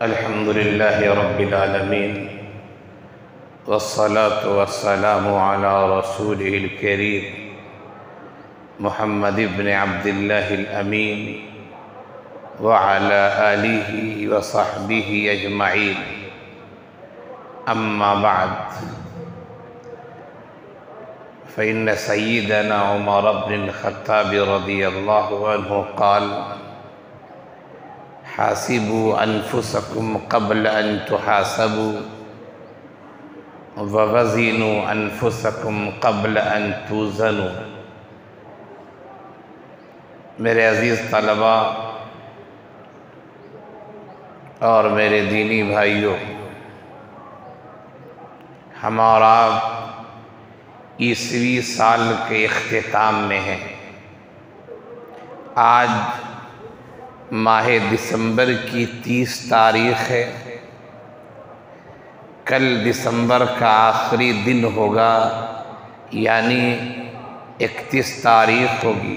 الحمد لله رب العالمين والصلاة والسلام على رسوله الكريم محمد بن عبد الله الأمين وعلى آله وصحبه أجمعين. أما بعد، فإن سيدنا عمر بن الخطاب رضي الله عنه قال: حاسبوا أنفسكم قبل أن تحاسبوا ووزنوا أنفسكم قبل أن توزنوا. میرے عزیز طلباء اور میرے دینی بھائیوں، ہم اور آپ 21ویں سال کے اختتام میں ہیں۔ آج ماہ دسمبر کی 30 تاریخ ہے۔ کل دسمبر کا آخری دن ہوگا، یعنی 31 تاریخ ہوگی،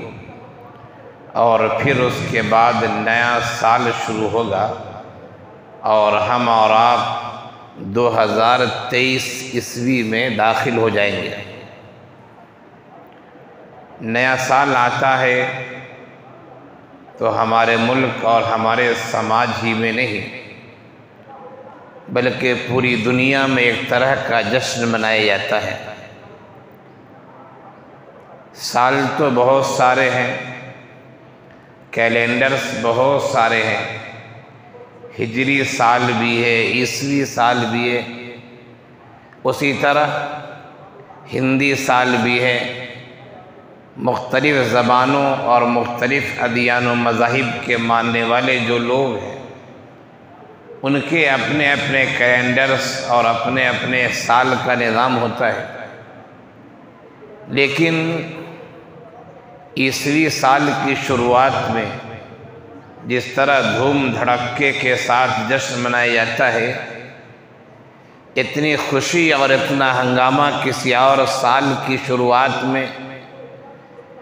اور پھر اس کے بعد نیا سال شروع ہوگا اور ہم اور آپ 2023 عیسوی میں داخل ہو جائیں گے۔ نیا سال آتا ہے تو ہمارے ملک اور ہمارے سماج ہی میں نہیں بلکہ پوری دنیا میں ایک طرح کا جشن منایا جاتا ہے۔ سال تو بہت سارے ہیں، کیلنڈرز بہت سارے ہیں، ہجری سال بھی ہے، عیسوی سال بھی ہے، اسی طرح ہندی سال بھی ہے۔ مختلف زبانوں اور مختلف ادیان و مذاہب کے ماننے والے جو لوگ ہیں، ان کے اپنے اپنے کیلنڈرز اور اپنے اپنے سال کا نظام ہوتا ہے۔ لیکن عیسوی سال کی شروعات میں جس طرح دھوم دھڑکے کے ساتھ جشن منایا جاتا ہے، اتنی خوشی اور اتنا ہنگامہ کسی اور سال کی شروعات میں،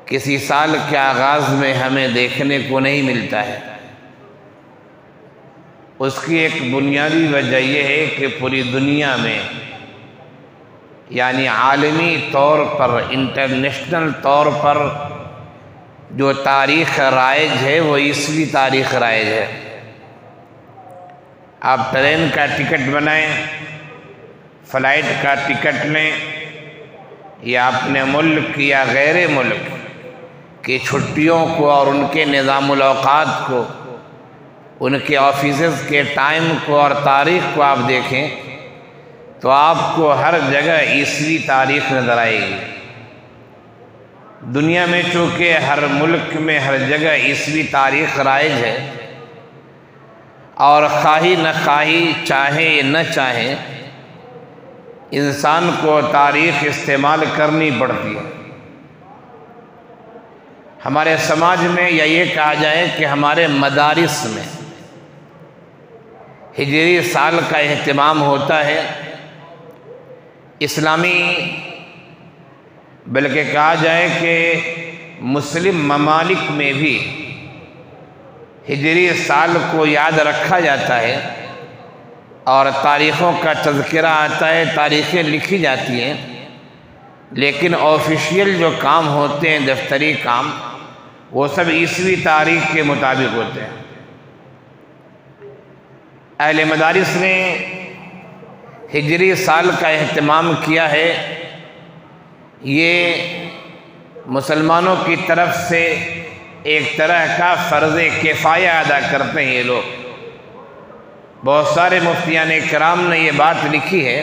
کسی سال کے آغاز میں ہمیں دیکھنے کو نہیں ملتا ہے۔ اس کی ایک بنیادی وجہ یہ ہے کہ پوری دنیا میں، یعنی عالمی طور پر، انٹرنیشنل طور پر جو تاریخ رائج ہے وہ عیسوی تاریخ رائج ہے۔ آپ ٹرین کا ٹکٹ بنائیں، فلائٹ کا ٹکٹ لیں، یا اپنے ملک یا غیر ملک کی چھٹیوں کو اور ان کے نظام الاوقات کو، ان کے آفیسز کے ٹائم کو اور تاریخ کو آپ دیکھیں تو آپ کو ہر جگہ عیسوی تاریخ نظر آئے گی۔ دنیا میں چونکہ ہر ملک میں ہر جگہ عیسوی تاریخ رائج ہے، اور خواہی نہ خواہی، چاہے نہ چاہے، انسان کو تاریخ استعمال کرنی پڑتی ہے۔ ہمارے سماج میں، یا یہ کہا جائے کہ ہمارے مدارس میں، ہجری سال کا اہتمام ہوتا ہے۔ اسلامی، بلکہ کہا جائے کہ مسلم ممالک میں بھی ہجری سال کو یاد رکھا جاتا ہے، اور تاریخوں کا تذکرہ آتا ہے، تاریخیں لکھی جاتی ہیں، لیکن آفیشیل جو کام ہوتے ہیں، دفتری کام، وہ سب عیسوی تاریخ کے مطابق ہوتے ہیں۔ اہل مدارس نے ہجری سال کا اہتمام کیا ہے۔ یہ مسلمانوں کی طرف سے ایک طرح کا فرض کفایہ ادا کرتے ہیں یہ لوگ۔ بہت سارے مفتیان کرام نے یہ بات لکھی ہے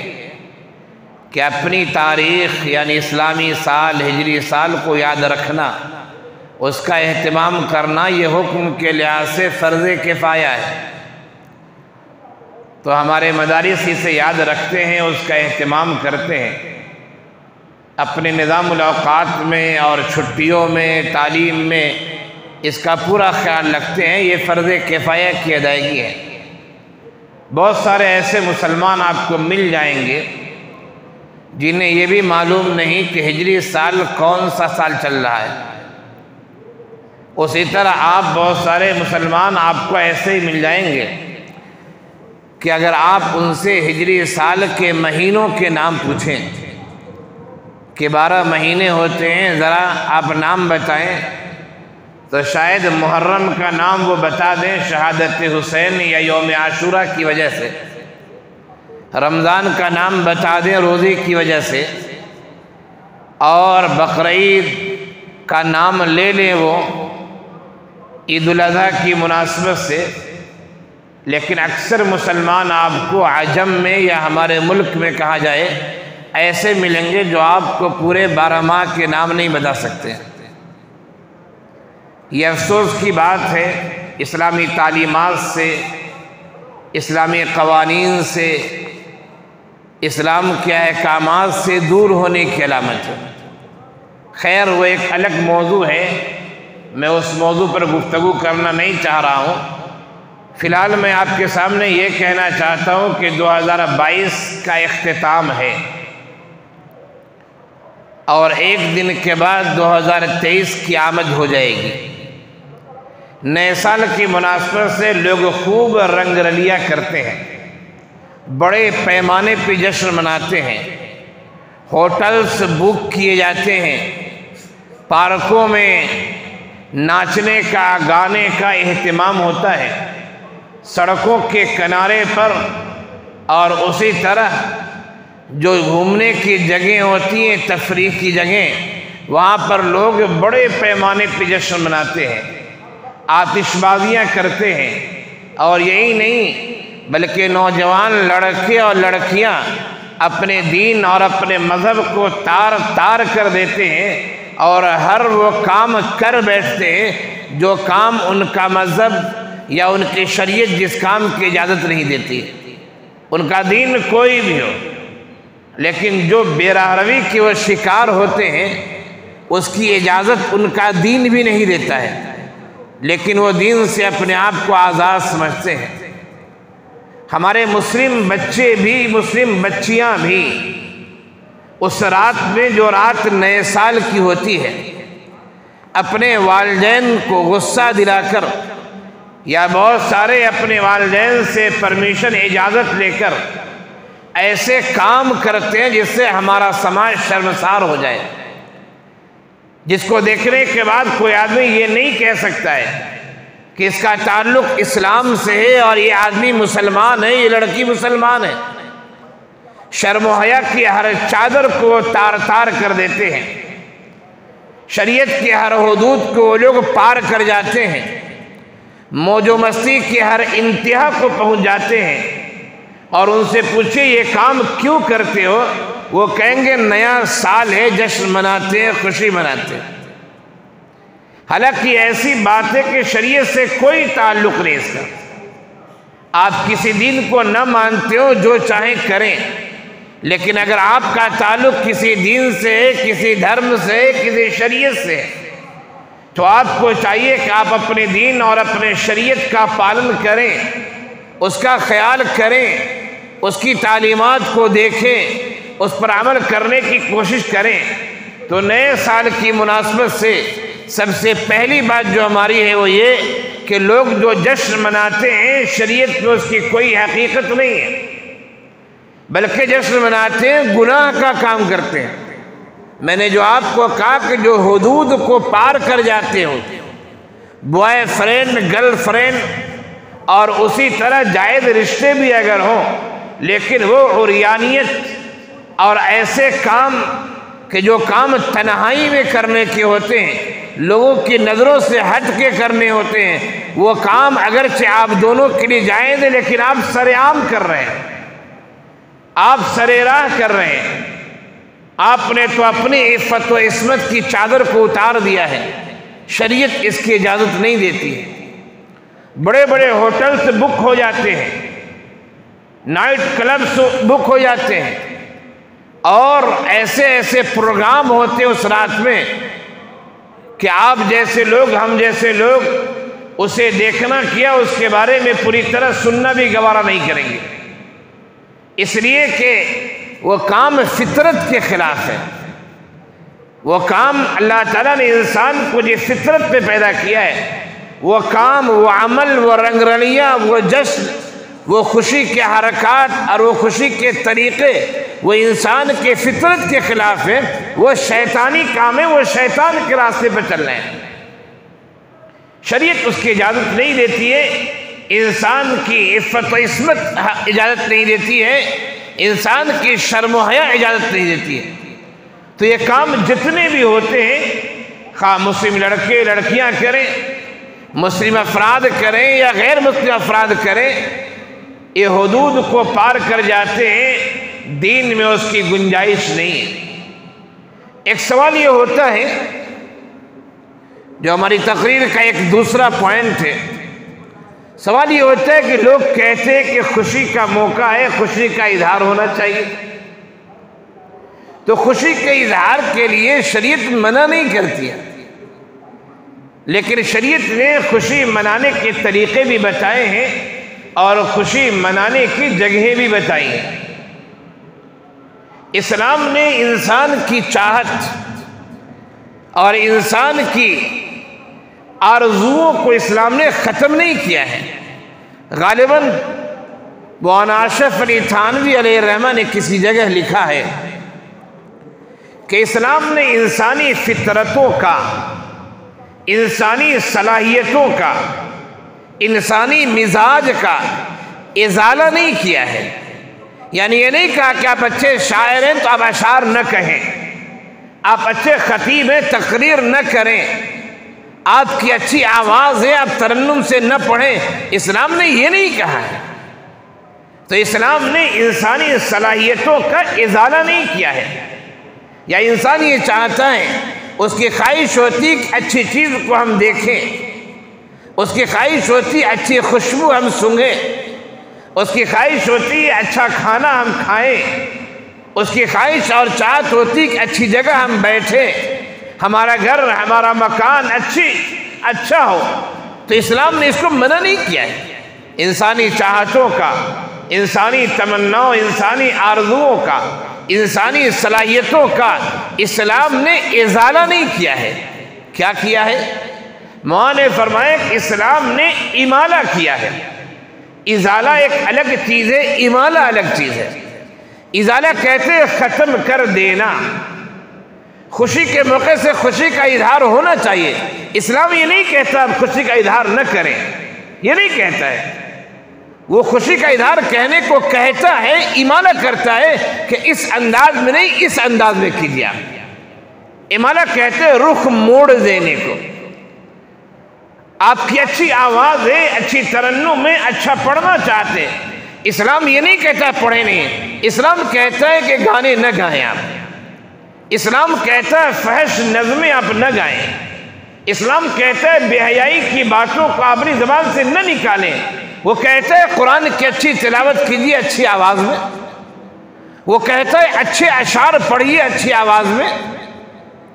کہ اپنی تاریخ، یعنی اسلامی سال، ہجری سال کو یاد رکھنا، اس کا اہتمام کرنا، یہ حکم کے لحاظ سے فرض کفایہ ہے۔ تو ہمارے مدارس اسے یاد رکھتے ہیں، اس کا اہتمام کرتے ہیں، اپنے نظام الاوقات میں اور چھٹیوں میں، تعلیم میں اس کا پورا خیال رکھتے ہیں۔ یہ فرض کفایہ کی ادائیگی ہے۔ بہت سارے ایسے مسلمان آپ کو مل جائیں گے جنہیں یہ بھی معلوم نہیں کہ ہجری سال کون سا سال چل رہا ہے۔ اسی طرح آپ بہت سارے مسلمان آپ کو ایسے ہی مل جائیں گے کہ اگر آپ ان سے ہجری سال کے مہینوں کے نام پوچھیں کہ 12 مہینے ہوتے ہیں، ذرا آپ نام بتائیں، تو شاید محرم کا نام وہ بتا دیں شہادت حسین یا یوم عاشورہ کی وجہ سے، رمضان کا نام بتا دیں روزے کی وجہ سے، اور بقرعید کا نام لے لیں وہ عید الاضحیٰ کی مناسبت سے، لیکن اکثر مسلمان آپ کو عجم میں یا ہمارے ملک میں کہا جائے ایسے ملیں گے جو آپ کو پورے 12 ماہ کے نام نہیں بتا سکتے۔ یہ افسوس کی بات ہے، اسلامی تعلیمات سے، اسلامی قوانین سے، اسلام کے احکامات سے دور ہونے کی علامت ہے۔ خیر وہ ایک الگ موضوع ہے، میں اس موضوع پر گفتگو کرنا نہیں چاہ رہا ہوں۔ فی الحال میں آپ کے سامنے یہ کہنا چاہتا ہوں کہ 2022 کا اختتام ہے، اور ایک دن کے بعد 2023 کی آمد ہو جائے گی۔ نئے سال کی مناسبت سے لوگ خوب رنگ رلیاں کرتے ہیں، بڑے پیمانے پہ جشن مناتے ہیں، ہوٹلز بک کیے جاتے ہیں، پارکوں میں ناچنے کا گانے کا اہتمام ہوتا ہے، سڑکوں کے کنارے پر، اور اسی طرح جو گھومنے کی جگہیں ہوتی ہیں، تفریح کی جگہیں، وہاں پر لوگ بڑے پیمانے پہ جشن مناتے ہیں، آتش بازیاں کرتے ہیں، اور یہی نہیں بلکہ نوجوان لڑکے اور لڑکیاں اپنے دین اور اپنے مذہب کو تار تار کر دیتے ہیں، اور ہر وہ کام کر بیٹھتے ہیں جو کام ان کا مذہب یا ان کی شریعت جس کام کی اجازت نہیں دیتی، ان کا دین کوئی بھی ہو، لیکن جو بے راہ روی کے وہ شکار ہوتے ہیں اس کی اجازت ان کا دین بھی نہیں دیتا ہے، لیکن وہ دین سے اپنے آپ کو آزاد سمجھتے ہیں۔ ہمارے مسلم بچے بھی، مسلم بچیاں بھی اس رات میں جو رات نئے سال کی ہوتی ہے، اپنے والدین کو غصہ دلا کر یا بہت سارے اپنے والدین سے پرمیشن اجازت لے کر ایسے کام کرتے ہیں جس سے ہمارا سماج شرمسار ہو جائے، جس کو دیکھنے کے بعد کوئی آدمی یہ نہیں کہہ سکتا ہے کہ اس کا تعلق اسلام سے ہے اور یہ آدمی مسلمان ہے، یہ لڑکی مسلمان ہے۔ شرم و حیا کی ہر چادر کو تار تار کر دیتے ہیں، شریعت کی ہر حدود کو وہ لوگ پار کر جاتے ہیں، موج و مستی کی ہر انتہا کو پہنچ جاتے ہیں، اور ان سے پوچھے یہ کام کیوں کرتے ہو، وہ کہیں گے نیا سال ہے، جشن مناتے ہیں، خوشی مناتے ہیں۔ حالانکہ ایسی بات ہے کہ شریعت سے کوئی تعلق نہیں اس کا، آپ کسی دین کو نہ مانتے ہو، جو چاہیں کریں، لیکن اگر آپ کا تعلق کسی دین سے ہے، کسی دھرم سے ہے، کسی شریعت سے ہے، تو آپ کو چاہیے کہ آپ اپنے دین اور اپنے شریعت کا پالن کریں، اس کا خیال کریں، اس کی تعلیمات کو دیکھیں، اس پر عمل کرنے کی کوشش کریں۔ تو نئے سال کی مناسبت سے سب سے پہلی بات جو ہماری ہے وہ یہ کہ لوگ جو جشن مناتے ہیں شریعت میں اس کی کوئی حقیقت نہیں ہے، بلکہ جشن مناتے ہیں گناہ کا کام کرتے ہیں۔ میں نے جو آپ کو کہا کہ جو حدود کو پار کر جاتے ہو، بوائے فرینڈ، گرل فرینڈ، اور اسی طرح جائز رشتے بھی اگر ہوں، لیکن وہ عریانیت اور ایسے کام کہ جو کام تنہائی میں کرنے کے ہوتے ہیں، لوگوں کی نظروں سے ہٹ کے کرنے ہوتے ہیں، وہ کام اگرچہ آپ دونوں کے لیے جائز ہے لیکن آپ سرعام کر رہے ہیں، آپ سرے راہ کر رہے ہیں۔ آپ نے تو اپنی عفت و عصمت کی چادر کو اتار دیا ہے، شریعت اس کی اجازت نہیں دیتی ہے۔ بڑے بڑے ہوٹلز بک ہو جاتے ہیں، نائٹ کلبز بک ہو جاتے ہیں، اور ایسے ایسے پروگرام ہوتے ہیں اس رات میں کہ آپ جیسے لوگ، ہم جیسے لوگ اسے دیکھنا کیا، اس کے بارے میں پوری طرح سننا بھی گوارا نہیں کریں گے، اس لیے کہ وہ کام فطرت کے خلاف ہے۔ وہ کام اللہ تعالیٰ نے انسان کو جس فطرت پہ پیدا کیا ہے، وہ کام، وہ عمل، وہ رنگ رلیاں، وہ جشن، وہ خوشی کے حرکات اور وہ خوشی کے طریقے وہ انسان کے فطرت کے خلاف ہے، وہ شیطانی کام ہے، وہ شیطان کے راستے پر چل رہے ہیں۔ شریعت اس کی اجازت نہیں دیتی ہے، انسان کی عفت و عصمت اجازت نہیں دیتی ہے، انسان کی شرم و حیا اجازت نہیں دیتی ہے۔ تو یہ کام جتنے بھی ہوتے ہیں، خواہ مسلم لڑکے لڑکیاں کریں، مسلم افراد کریں یا غیر مسلم افراد کریں، یہ حدود کو پار کر جاتے ہیں، دین میں اس کی گنجائش نہیں ہے۔ ایک سوال یہ ہوتا ہے جو ہماری تقریر کا ایک دوسرا پوائنٹ ہے، سوال یہ ہوتا ہے کہ لوگ کہتے ہیں کہ خوشی کا موقع ہے، خوشی کا اظہار ہونا چاہیے، تو خوشی کے اظہار کے لیے شریعت منع نہیں کرتی ہے، لیکن شریعت نے خوشی منانے کے طریقے بھی بتائے ہیں اور خوشی منانے کی جگہیں بھی بتائی ہیں۔ اسلام نے انسان کی چاہت اور انسان کی آرزوؤں کو اسلام نے ختم نہیں کیا ہے۔ غالباً مولانا اشرف علی تھانوی علیہ الرحمہ نے کسی جگہ لکھا ہے کہ اسلام نے انسانی فطرتوں کا، انسانی صلاحیتوں کا، انسانی مزاج کا ازالہ نہیں کیا ہے۔ یعنی یہ نہیں کہا کہ آپ اچھے شاعر ہیں تو آپ اشعار نہ کہیں، آپ اچھے خطیب ہیں تقریر نہ کریں، آپ کی اچھی آواز ہے آپ ترنم سے نہ پڑھیں، اسلام نے یہ نہیں کہا ہے۔ تو اسلام نے انسانی صلاحیتوں کا ازالہ نہیں کیا ہے۔ یا انسان یہ چاہتا ہے، اس کی خواہش ہوتی کہ اچھی چیز کو ہم دیکھیں، اس کی خواہش ہوتی اچھی خوشبو ہم سونگھیں، اس کی خواہش ہوتی اچھا کھانا ہم کھائیں، اس کی خواہش اور چاہت ہوتی کہ اچھی جگہ ہم بیٹھیں، ہمارا گھر ہمارا مکان اچھا ہو۔ تو اسلام نے اس کو منع نہیں کیا ہے۔ انسانی چاہتوں کا، انسانی تمناؤں، انسانی آرزوؤں کا، انسانی صلاحیتوں کا اسلام نے ازالہ نہیں کیا ہے۔ کیا کیا ہے؟ مولانا نے فرمایا کہ اسلام نے امالہ کیا ہے۔ ازالہ ایک الگ چیز ہے، امالہ الگ چیز ہے۔ ازالہ کہتے ہیں ختم کر دینا۔ خوشی کے موقع سے خوشی کا اظہار ہونا چاہیے، اسلام یہ نہیں کہتا آپ خوشی کا اظہار نہ کریں، یہ نہیں کہتا ہے۔ وہ خوشی کا اظہار کہنے کو کہتا ہے، امالہ کرتا ہے کہ اس انداز میں نہیں اس انداز میں کیجیے۔ امالہ کہتے ہیں رخ موڑ دینے کو۔ آپ کی اچھی آواز ہے، اچھی ترنم میں اچھا پڑھنا چاہتے ہیں، اسلام یہ نہیں کہتا پڑھے نہیں، اسلام کہتا ہے کہ گانے نہ گائیں آپ، اسلام کہتا ہے فحش نظمیں آپ نہ گائیں، اسلام کہتا ہے بے حیائی کی باتوں کو اپنی زبان سے نہ نکالیں، وہ کہتا ہے قرآن کی اچھی تلاوت کیجیے اچھی آواز میں، وہ کہتا ہے اچھے اشعار پڑھیے اچھی آواز میں۔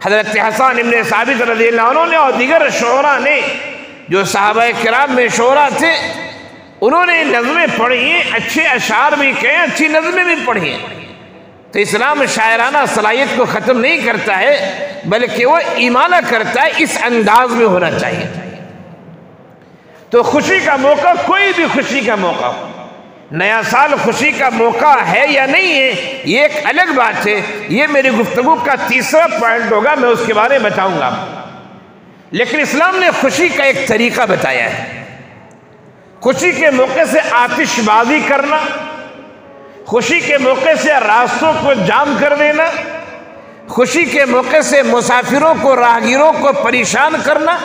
حضرت حسن ابن ثابت رضی اللہ عنہ نے اور دیگر شعراء نے جو صحابہ کرام میں شعراء تھے، انہوں نے نظمیں پڑھی ہیں، اچھے اشعار بھی کہیں، اچھی نظمیں بھی پڑھی ہیں۔ تو اسلام شاعرانہ صلاحیت کو ختم نہیں کرتا ہے، بلکہ وہ امالہ کرتا ہے اس انداز میں ہونا چاہیے۔ تو خوشی کا موقع، کوئی بھی خوشی کا موقع ہو، نیا سال خوشی کا موقع ہے یا نہیں ہے یہ ایک الگ بات ہے، یہ میری گفتگو کا تیسرا پوائنٹ ہوگا، میں اس کے بارے میں بتاؤں گا۔ لیکن اسلام نے خوشی کا ایک طریقہ بتایا ہے۔ خوشی کے موقع سے آتش بازی کرنا، خوشی کے موقع سے راستوں کو جام کر دینا، خوشی کے موقع سے مسافروں کو، راہگیروں کو پریشان کرنا،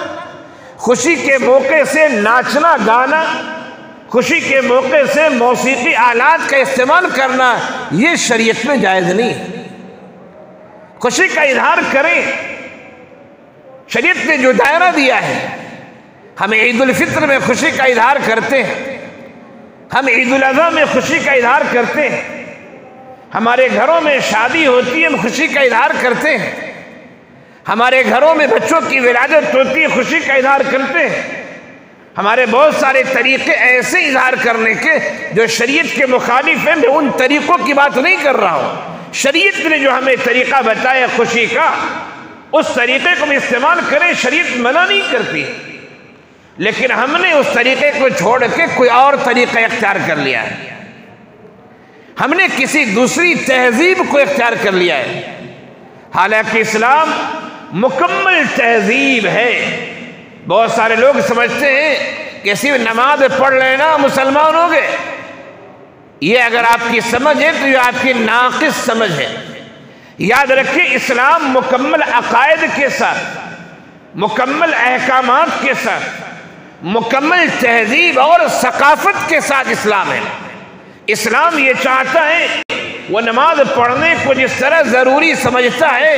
خوشی کے موقع سے ناچنا گانا، خوشی کے موقع سے موسیقی آلات کا استعمال کرنا، یہ شریعت میں جائز نہیں ہے۔ خوشی کا اظہار کریں، شریعت نے جو دائرہ دیا ہے، ہم عید الفطر میں خوشی کا اظہار کرتے ہیں، ہم عید الاضحیٰ میں خوشی کا اظہار کرتے ہیں، ہمارے گھروں میں شادی ہوتی ہے ہم خوشی کا اظہار کرتے ہیں، ہمارے گھروں میں بچوں کی ولادت ہوتی ہے خوشی کا اظہار کرتے ہیں، ہمارے بہت سارے طریقے ایسے اظہار کرنے کے جو شریعت کے مخالف ہیں۔ میں ان طریقوں کی بات نہیں کر رہا ہوں، شریعت نے جو ہمیں طریقہ بتایا خوشی کا، اس طریقے کو ہم استعمال کریں، شریعت منع نہیں کرتی۔ لیکن ہم نے اس طریقے کو چھوڑ کے کوئی اور طریقہ اختیار کر لیا ہے، ہم نے کسی دوسری تہذیب کو اختیار کر لیا ہے، حالانکہ اسلام مکمل تہذیب ہے۔ بہت سارے لوگ سمجھتے ہیں کہ صرف نماز پڑھ لینا مسلمان ہو گئے، یہ اگر آپ کی سمجھ ہے تو یہ آپ کی ناقص سمجھ ہے۔ یاد رکھیں، اسلام مکمل عقائد کے ساتھ، مکمل احکامات کے ساتھ، مکمل تہذیب اور ثقافت کے ساتھ اسلام ہے۔ اسلام یہ چاہتا ہے وہ نماز پڑھنے کو جس طرح ضروری سمجھتا ہے،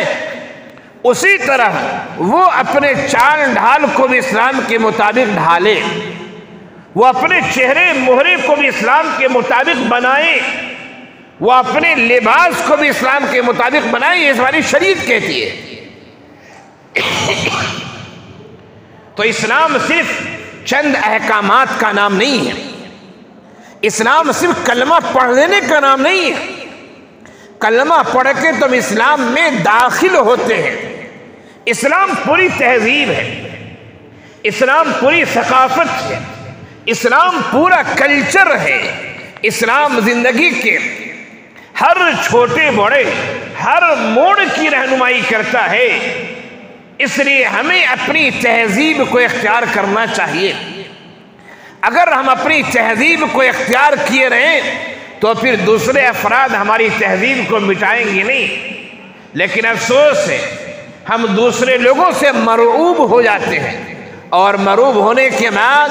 اسی طرح وہ اپنے چال ڈھال کو بھی اسلام کے مطابق ڈھالے، وہ اپنے چہرے مہرے کو بھی اسلام کے مطابق بنائے، وہ اپنے لباس کو بھی اسلام کے مطابق بنائے، یہ ہماری شریعت کہتی ہے۔ تو اسلام صرف چند احکامات کا نام نہیں ہے، اسلام صرف کلمہ پڑھ لینے کا نام نہیں ہے۔ کلمہ پڑھ کے تم اسلام میں داخل ہوتے ہیں۔ اسلام پوری تہذیب ہے، اسلام پوری ثقافت ہے، اسلام پورا کلچر ہے۔ اسلام زندگی کے ہر چھوٹے بڑے ہر موڑ کی رہنمائی کرتا ہے، اس لیے ہمیں اپنی تہذیب کو اختیار کرنا چاہیے۔ اگر ہم اپنی تہذیب کو اختیار کیے رہیں تو پھر دوسرے افراد ہماری تہذیب کو مٹائیں گے نہیں، لیکن افسوس ہے ہم دوسرے لوگوں سے مرعوب ہو جاتے ہیں، اور مرعوب ہونے کے بعد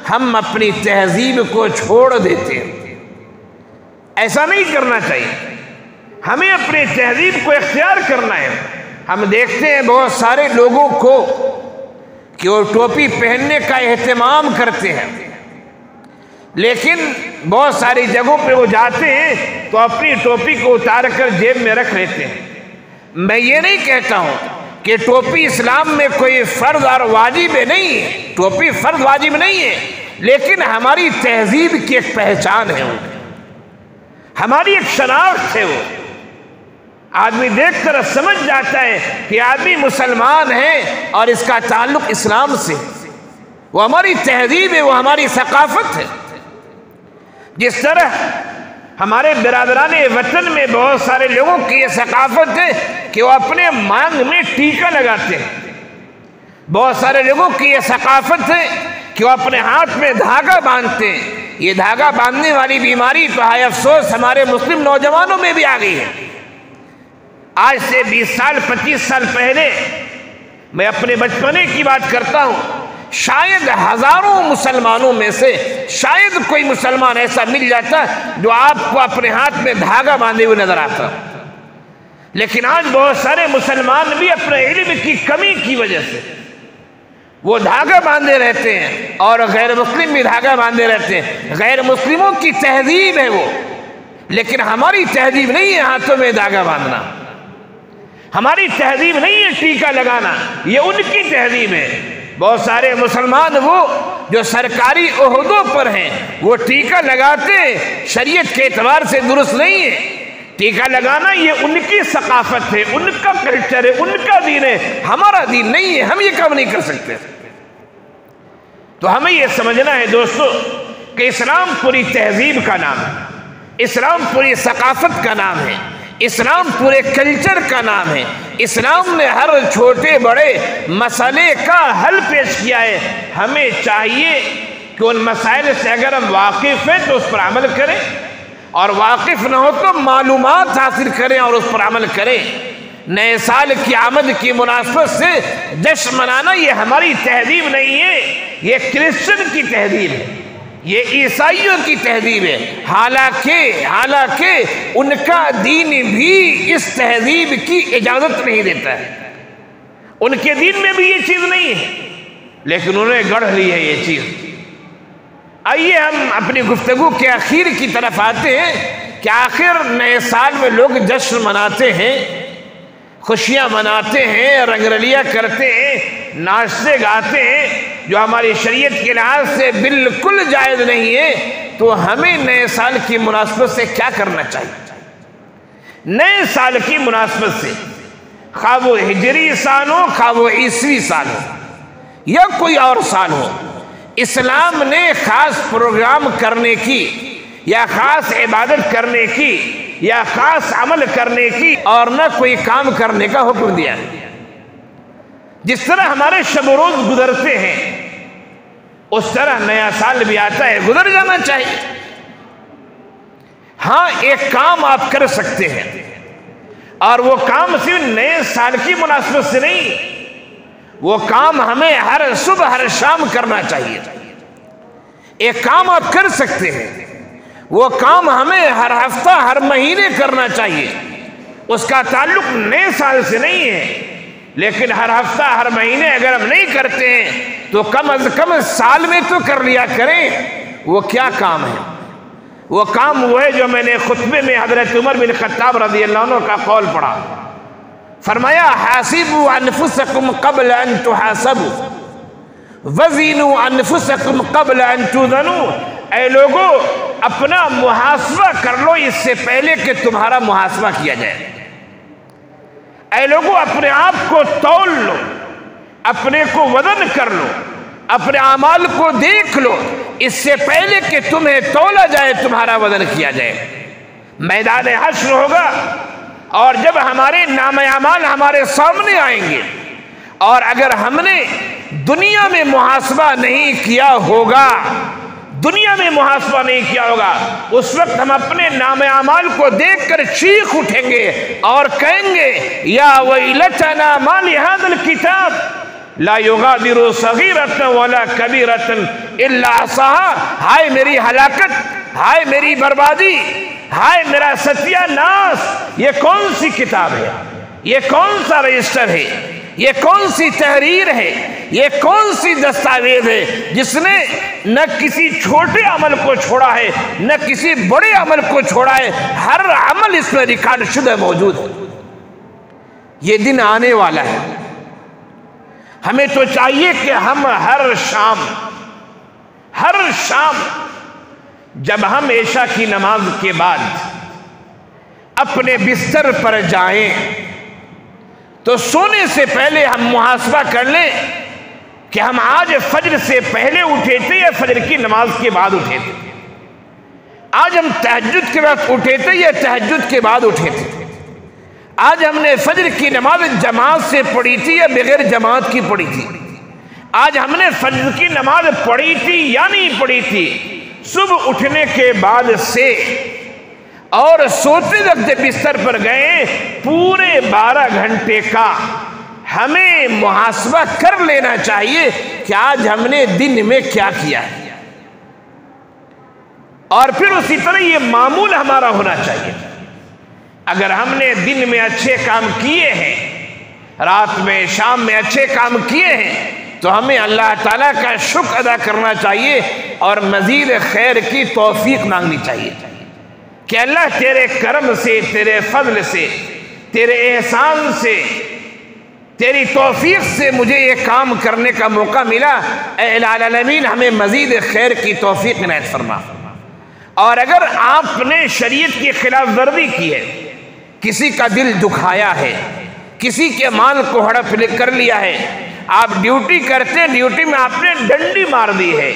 ہم اپنی تہذیب کو چھوڑ دیتے ہیں۔ ایسا نہیں کرنا چاہیے، ہمیں اپنی تہذیب کو اختیار کرنا ہے۔ ہم دیکھتے ہیں بہت سارے لوگوں کو کہ وہ ٹوپی پہننے کا اہتمام کرتے ہیں، لیکن بہت ساری جگہوں پہ وہ جاتے ہیں تو اپنی ٹوپی کو اتار کر جیب میں رکھ لیتے ہیں۔ میں یہ نہیں کہتا ہوں کہ ٹوپی اسلام میں کوئی فرض اور واجب نہیں ہے، ٹوپی فرض واجب نہیں ہے، لیکن ہماری تہذیب کی ایک پہچان ہے، وہ ہماری ایک شناخت ہے۔ وہ آدمی دیکھ کر سمجھ جاتا ہے کہ آدمی مسلمان ہے اور اس کا تعلق اسلام سے، وہ ہماری تہذیب ہے، وہ ہماری ثقافت ہے۔ جس طرح ہمارے برادران وطن میں بہت سارے لوگوں کی یہ ثقافت ہے کہ وہ اپنے مانگ میں ٹیکا لگاتے ہیں، بہت سارے لوگوں کی یہ ثقافت ہے کہ وہ اپنے ہاتھ میں دھاگا باندھتے ہیں۔ یہ دھاگا باندھنے والی بیماری تو ہائے افسوس ہمارے مسلم نوجوانوں میں بھی آ گئی ہے۔ آج سے 20 سال 25 سال پہلے، میں اپنے بچپنے کی بات کرتا ہوں، شاید ہزاروں مسلمانوں میں سے شاید کوئی مسلمان ایسا مل جاتا جو آپ کو اپنے ہاتھ میں دھاگا باندھے ہوئے نظر آتا، لیکن آج بہت سارے مسلمان بھی اپنے علم کی کمی کی وجہ سے وہ دھاگا باندھے رہتے ہیں، اور غیر مسلم بھی دھاگا باندھے رہتے ہیں۔ غیر مسلموں کی تہذیب ہے وہ، لیکن ہماری تہذیب نہیں ہے ہاتھوں میں دھاگا باندھنا، ہماری تہذیب نہیں ہے ٹیکا لگانا، یہ ان کی تہذیب ہے۔ بہت سارے مسلمان وہ جو سرکاری عہدوں پر ہیں وہ ٹیکا لگاتے ہیں، شریعت کے اعتبار سے درست نہیں ہے۔ ٹیکا لگانا یہ ان کی ثقافت ہے، ان کا کلچر ہے، ان کا دین ہے، ہمارا دین نہیں ہے، ہم یہ کام نہیں کر سکتے۔ تو ہمیں یہ سمجھنا ہے دوستو کہ اسلام پوری تہذیب کا نام ہے، اسلام پوری ثقافت کا نام ہے، اسلام پورے کلچر کا نام ہے۔ اسلام نے ہر چھوٹے بڑے مسئلے کا حل پیش کیا ہے۔ ہمیں چاہیے کہ ان مسائل سے اگر ہم واقف ہیں تو اس پر عمل کریں، اور واقف نہ ہو تو معلومات حاصل کریں اور اس پر عمل کریں۔ نئے سال کی آمد کی مناسبت سے جشن منانا یہ ہماری تہذیب نہیں ہے، یہ کرسچن کی تہذیب ہے، یہ عیسائیوں کی تہذیب ہے۔ حالانکہ ان کا دین بھی اس تہذیب کی اجازت نہیں دیتا ہے، ان کے دین میں بھی یہ چیز نہیں ہے، لیکن انہوں نے گڑھ لی ہے یہ چیز۔ آئیے ہم اپنی گفتگو کے آخر کی طرف آتے ہیں کہ آخر نئے سال میں لوگ جشن مناتے ہیں، خوشیاں مناتے ہیں، رنگ رلیاں کرتے ہیں، ناچتے گاتے ہیں، جو ہماری شریعت کے لحاظ سے بالکل جائز نہیں ہے۔ تو ہمیں نئے سال کی مناسبت سے کیا کرنا چاہیے؟ نئے سال کی مناسبت سے، خواہ وہ ہجری سال ہو، خواہ وہ عیسوی سال ہو، یا کوئی اور سال ہو، اسلام نے خاص پروگرام کرنے کی یا خاص عبادت کرنے کی یا خاص عمل کرنے کی اور نہ کوئی کام کرنے کا حکم دیا ہے۔ جس طرح ہمارے شب و روز گزرتے ہیں اس طرح نیا سال بھی آتا ہے، گزر جانا چاہیے۔ ہاں ایک کام آپ کر سکتے ہیں اور وہ کام صرف نئے سال کی مناسبت سے نہیں، وہ کام ہمیں ہر صبح ہر شام کرنا چاہیے۔ ایک کام آپ کر سکتے ہیں، وہ کام ہمیں ہر ہفتہ ہر مہینے کرنا چاہیے۔ اس کا تعلق نئے سال سے نہیں ہے، لیکن ہر ہفتہ ہر مہینے اگر ہم نہیں کرتے ہیں تو کم از کم سال میں تو کر لیا کریں۔ وہ کیا کام ہے؟ وہ کام وہ ہے جو میں نے خطبے میں حضرت عمر بن خطاب رضی اللہ عنہ کا قول پڑھا۔ فرمایا حاسبوا انفسکم قبل ان تحاسبوا وزنوا انفسکم قبل ان توزنوا، اے لوگو اپنا محاسبہ کر لو اس سے پہلے کہ تمہارا محاسبہ کیا جائے۔ اے لوگو اپنے آپ کو تول لو، اپنے کو وزن کر لو، اپنے اعمال کو دیکھ لو اس سے پہلے کہ تمہیں تولا جائے، تمہارا وزن کیا جائے۔ میدان حشر ہوگا اور جب ہمارے نام اعمال ہمارے سامنے آئیں گے اور اگر ہم نے دنیا میں محاسبہ نہیں کیا ہوگا، دنیا میں محاسبہ نہیں کیا ہوگا، اس وقت ہم اپنے نام اعمال کو دیکھ کر چیخ اٹھیں گے اور کہیں گے یا ویلتنا ما لهذا الکتاب لا یغادر صغیرۃ ولا کبیرۃ الا احصاها، ہائے میری ہلاکت، ہائے میری بربادی، ہائے میرا ستیہ ناس، یہ کون سی کتاب ہے، یہ کون سا رجسٹر ہے، یہ کون سی تحریر ہے، یہ کون سی دستاویز ہے جس نے نہ کسی چھوٹے عمل کو چھوڑا ہے نہ کسی بڑے عمل کو چھوڑا ہے، ہر عمل اس میں ریکارڈ شدہ موجود ہے۔ یہ دن آنے والا ہے، ہمیں تو چاہیے کہ ہم ہر شام جب ہم عشاء کی نماز کے بعد اپنے بستر پر جائیں تو سونے سے پہلے ہم محاسبہ کر لیں کہ ہم آج فجر سے پہلے اٹھے تھے یا فجر کی نماز کے بعد اٹھے تھے، آج ہم تہجد کے وقت اٹھے تھے یا تہجد کے بعد اٹھے تھے، آج ہم نے فجر کی نماز جماعت سے پڑھی تھی یا بغیر جماعت کی پڑھی تھی، آج ہم نے فجر کی نماز پڑھی تھی یا نہیں پڑھی تھی۔ صبح اٹھنے کے بعد سے اور سوتے وقت بستر پر گئے پورے 12 گھنٹے کا ہمیں محاسبہ کر لینا چاہیے کہ آج ہم نے دن میں کیا کیا ہے، اور پھر اسی طرح یہ معمول ہمارا ہونا چاہیے۔ اگر ہم نے دن میں اچھے کام کیے ہیں، رات میں شام میں اچھے کام کیے ہیں، تو ہمیں اللہ تعالیٰ کا شکر ادا کرنا چاہیے اور مزید خیر کی توفیق مانگنی چاہیے کہ اللہ تیرے کرم سے، تیرے فضل سے، تیرے احسان سے، تیری توفیق سے مجھے یہ کام کرنے کا موقع ملا، اے الہ العالمین ہمیں مزید خیر کی توفیق عنایت فرما۔ اور اگر آپ نے شریعت کی خلاف ورزی کی ہے، کسی کا دل دکھایا ہے، کسی کے مال کو ہڑپ کر لیا ہے، آپ ڈیوٹی کرتے، ڈیوٹی میں آپ نے ڈنڈی مار دی ہے،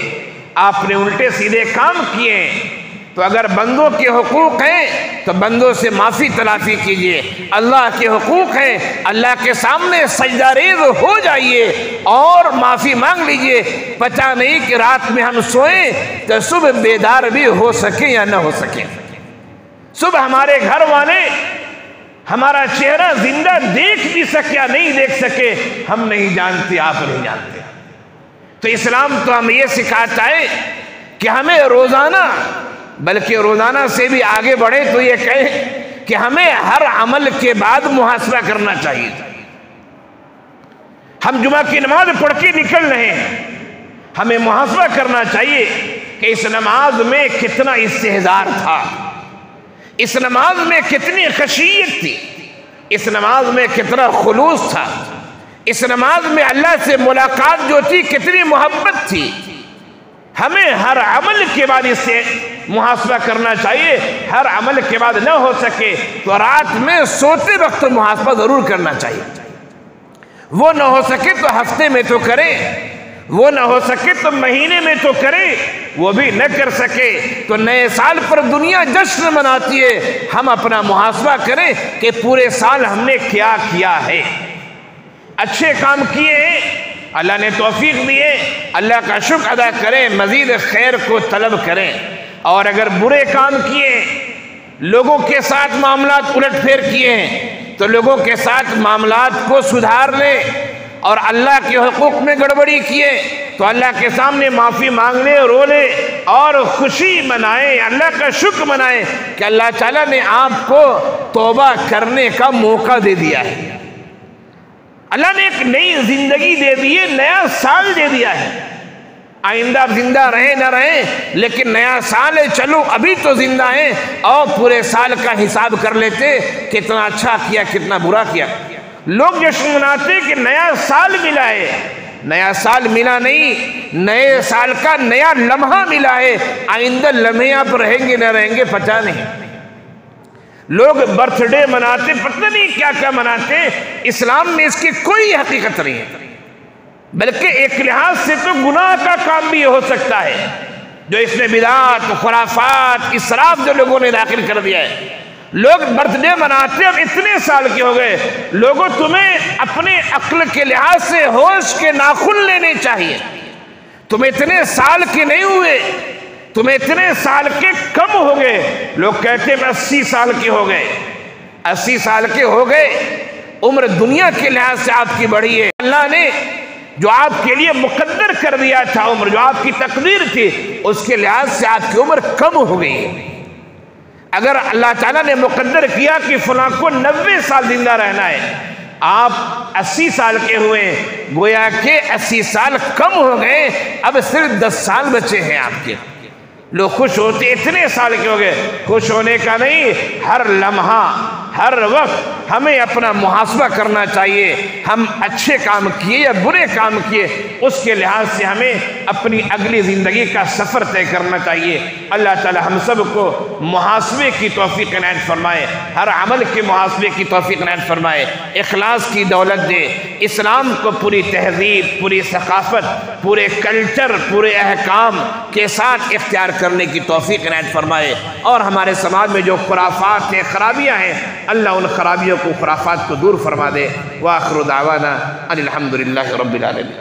آپ نے الٹے سیدھے کام کیے ہیں، تو اگر بندوں کے حقوق ہیں تو بندوں سے معافی تلافی کیجئے، اللہ کے حقوق ہیں اللہ کے سامنے سجدہ ریز ہو جائیے اور معافی مانگ لیجئے۔ پتہ نہیں کہ رات میں ہم سوئیں تو صبح بیدار بھی ہو سکیں یا نہ ہو سکیں، صبح ہمارے گھر والے ہمارا چہرہ زندہ دیکھ بھی سکے یا نہیں دیکھ سکے، ہم نہیں جانتے، آپ نہیں جانتے۔ تو اسلام تو ہمیں یہ سکھاتا ہے کہ ہمیں روزانہ، بلکہ روزانہ سے بھی آگے بڑھے تو یہ کہیں کہ ہمیں ہر عمل کے بعد محاسبہ کرنا چاہیے۔ ہم جمعہ کی نماز پڑھ کے نکل رہے ہیں، ہمیں محاسبہ کرنا چاہیے کہ اس نماز میں کتنا استحضار تھا، اس نماز میں کتنی خشیت تھی، اس نماز میں کتنا خلوص تھا، اس نماز میں اللہ سے ملاقات جو تھی کتنی محبت تھی۔ ہمیں ہر عمل کے بعد اس سے محاسبہ کرنا چاہیے، ہر عمل کے بعد نہ ہو سکے تو رات میں سوتے وقت محاسبہ ضرور کرنا چاہیے، وہ نہ ہو سکے تو ہفتے میں تو کریں، وہ نہ ہو سکے تو مہینے میں تو کرے، وہ بھی نہ کر سکے تو نئے سال پر دنیا جشن مناتی ہے۔ ہم اپنا محاسبہ کریں کہ پورے سال ہم نے کیا کیا ہے۔ اچھے کام کیے ہیں، اللہ نے توفیق دی ہے، اللہ کا شکر ادا کریں، مزید خیر کو طلب کریں۔ اور اگر برے کام کیے، لوگوں کے ساتھ معاملات الٹ پھیر کیے ہیں تو لوگوں کے ساتھ معاملات کو سدھار لیں، اور اللہ کے حقوق میں گڑبڑی کیے تو اللہ کے سامنے معافی مانگ لے، رو لے اور خوشی منائیں، اللہ کا شکر منائیں کہ اللہ تعالیٰ نے آپ کو توبہ کرنے کا موقع دے دیا ہے، اللہ نے ایک نئی زندگی دے دی ہے، نیا سال دے دیا ہے۔ آئندہ آپ زندہ رہیں نہ رہیں لیکن نیا سال ہے، چلو ابھی تو زندہ ہیں اور پورے سال کا حساب کر لیتے، کتنا اچھا کیا کتنا برا کیا۔ لوگ جشن مناتے کہ نیا سال ملا ہے، نیا سال ملا نہیں، نئے سال کا نیا لمحہ ملا ہے، آئندہ لمحے آپ رہیں گے نہ رہیں گے پتہ نہیں۔ لوگ برتھ ڈے مناتے، پتہ نہیں کیا کیا مناتے، اسلام میں اس کی کوئی حقیقت نہیں ہے، بلکہ ایک لحاظ سے تو گناہ کا کام بھی ہو سکتا ہے، جو اس میں بدعات، خرافات، اسراف جو لوگوں نے داخل کر دیا ہے۔ لوگ برتھ ڈے مناتے، اب اتنے سال کے ہو گئے، لوگوں تمہیں اپنے عقل کے لحاظ سے ہوش کے ناخن لینے چاہیے، تم اتنے سال کے نہیں ہوئے، تم اتنے سال کے کم ہو گئے۔ لوگ کہتے ہیں 80 سال کے ہو گئے، 80 سال کے ہو گئے، عمر دنیا کے لحاظ سے آپ کی بڑھی ہے، اللہ نے جو آپ کے لیے مقدر کر دیا تھا عمر، جو آپ کی تقدیر تھی، اس کے لحاظ سے آپ کی عمر کم ہو گئی ہے۔ اگر اللہ تعالیٰ نے مقدر کیا کہ فلاں کو 90 سال زندہ رہنا ہے، آپ 80 سال کے ہوئے، گویا کہ 80 سال کم ہو گئے، اب صرف 10 سال بچے ہیں آپ کے۔ لوگ خوش ہوتے اتنے سال کے ہو گئے، خوش ہونے کا نہیں، ہر لمحہ ہر وقت ہمیں اپنا محاسبہ کرنا چاہیے، ہم اچھے کام کیے یا برے کام کیے، اس کے لحاظ سے ہمیں اپنی اگلی زندگی کا سفر طے کرنا چاہیے۔ اللہ تعالی ہم سب کو محاسبے کی توفیق عنایت فرمائے، ہر عمل کے محاسبے کی توفیق عنایت فرمائے، اخلاص کی دولت دے، اسلام کو پوری تہذیب، پوری ثقافت، پورے کلچر، پورے احکام کے ساتھ اختیار کرنے کی توفیق عنایت فرمائے، اور ہمارے سماج میں جو خرافات ہیں، خرابیاں ہیں، اللہ ان خرابیوں کو، خرافات کو دور فرما دے۔ وآخر دعوانا ان الحمد للہ رب العالمین۔